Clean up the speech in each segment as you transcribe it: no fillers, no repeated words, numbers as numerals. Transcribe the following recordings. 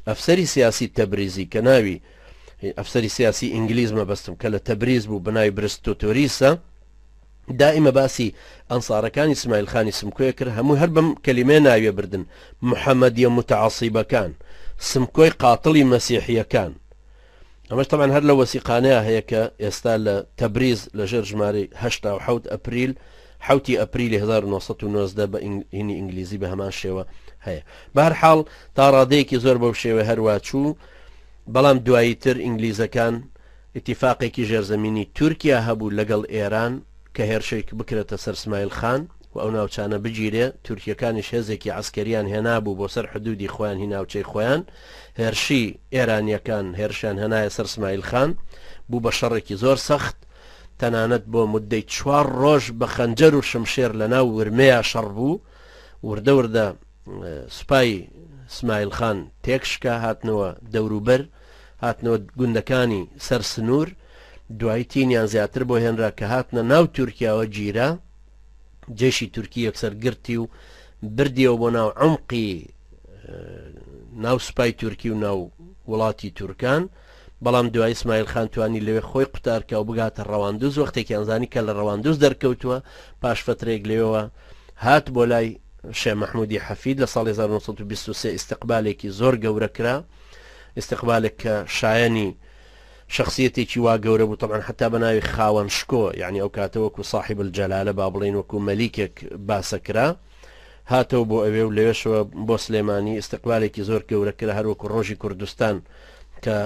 ئەفسەری سیاسی تەبریزی کە ناوی ئەفسەری سیاسی ئینگلیز مەبەستم کە لە تەبریز بوو بەناوی برستۆتۆریسە دائمە باسی ئەنسارەکانی اسماعیل خانی سمکۆی کرد هەموو هەر بەم کەلیمێ ناوێ بردن محەممەدیە متعاسیبەکان سمکۆی قاتڵی مەسیحیەکان ئەمەش طبعا هەر لە وەسیقانەیە هەیە کە ئێستا لە تەبریز لەژێر ژمارەی 1970 ئەپریل حوتی ئەپریلی 1990 بە هینی ئینگلیزی بە هەمان شێوە هەیە بەهەرحاڵ تا ڕادەیەکی زۆر بەو شێوە هەروە چوو بەڵام دوایی تر ئینگلیزەکان اتفاقێکی ژێرزەمینی تورکیا هەبوو لەگەڵ ئێران کە هێرشێک بکرێتە سەر اسماعیل خان و ئەو ناوچانە بگیرێ تورکیەکانیش هێزێکی عسکەریان هێنابوو بۆ سەر حدودی خۆیان هی ناوچەی خۆیان هێرشی ئێرانیەکان هێرشیان هەنایە سەر اسماعیل خان بوو بە شەڕێکی زۆر سەخت تەنانەت بۆ مدەی 4 ڕۆژ بە خەنجەر و شمشێر لە ناو ورمەیە شەڕ بوو وردە وردە سوپای اسماعیل خان تێکشکە هاتنەوە دەوروبەر هاتنەوە گوندەکانی سەر سنوور دوایی تینیان زیاتر بۆ هێنرا کە هاتنە ناو تورکیاوە گیرە جێشی تورکی یەکسەر گرتی و بردیەوە بۆ ناو عمقی ناو سوپای تورکی و ناو وڵاتی تورکان بەڵام دوای اسماعیل خان توانی لەوێ خۆی قوتارکە و بگاتە ڕەواندوز وەختێکی ئەنزانی کە لە ڕەواندوز دەرکەوتووە پاش فترێک لێەوە هات بۆ لای شێخ محمودی حەفید لە ساڵی 1923 استقبالێکی زۆر گەورە کرا استقبالێک کە شایەنی شخصیتێکی وا گەورە بوو طبعا حتا بەناوی خاوەن شکۆ یعنی ئەو کاتە وەکو صاحب الجەلالە با بڵێن وەکو مەلیکێک باسەکرا هاتەوە بۆ ئەوێ و لەوێشەوە بۆ سلێمانی استقبالێکی زۆر گەورە کرا هەروەکو ڕۆژی کوردستان کە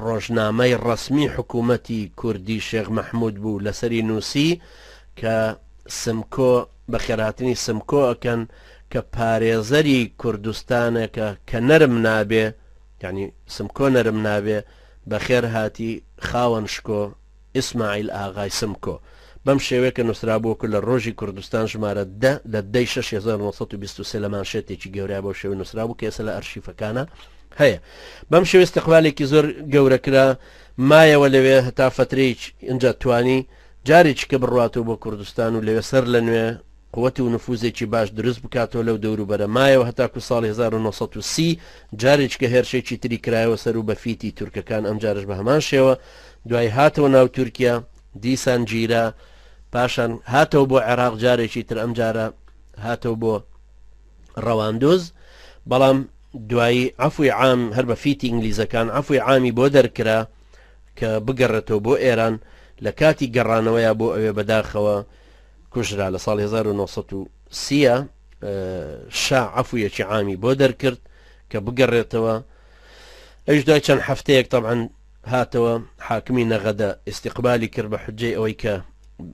ڕۆژنامەی ڕسمی حکوومەتی کوردی شێخ مەحموود بوو لەسەری نووسی کە سمکۆ بە خێرهاتنی سمکۆ ئەکەن کە پارێزەری کوردستانێکە کە نەرم نابێ یعنی سمکۆ نەرم نابێ بەخێر هاتی خاوەن شکۆ ئیسماعیل ئاغای سمکۆ بەم شێوەیە کە نووسرابووکە لە ڕۆژی کوردستان ژمارە 10 لە 1923 لە مانشێتێکی گەورە بۆ شێوە نووسرابوو کە ئێستا لە ئەرشیفەکانە هەیە بەم شێوە استقبالێکی زۆر گەورەکرا مایەوە لەوێ هەتا فترەیەک اینجا توانی جارێکی کە بڕاتەوە بۆ کوردستان و لەوێ سەر لە نوێ قووەتی و نفوزێکی باش دروست بکاتەوە لەو دەوروبەرە مایەوە هەتاکو ساڵی 1930 جارێک کە هێرشێکی تری کرایەوە سەر و بەفیتی تورکەکان ئەم جارش بە هەمان شێوە دوای هاتەوە ناو تورکیا دیسان گیرا پاشان هاتەوە بۆ عێراق جارێکی تر ئەم جارە هاتەوە بۆ ڕەواندۆز بەڵام دوایی عەفوی عام هەر بەفیتی ئینگلیزەکان عەفوی عامی بۆ دەرکرا کە بگەڕێتەوە بۆ ئێران لە کاتی گەڕانەوەیە بۆ ئەوێ بەداخەوە کوژرا لە ساڵی 1930 شا عەفویەکی عامی بۆ دەرکرد کە بگەڕێتەوە ئەوش دوای چەند هەفتەیەک طبعا هاتەوە حاکمی نەغەدە استقبالی کرد بە حجەی ئەوەی کە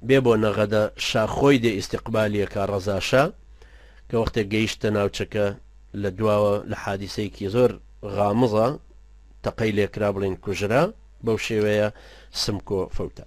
بێ بۆ نەغەدە شاخۆی دێ استقبالیەکە ڕەزاشا کە وەختێک گەیشتە ناوچەکە لە دواوە لە حادیسەیەکی زۆر غامزە تەقەی لێکرا بڵێن کوژرا بەو شێوەیە سمکۆ فەوتە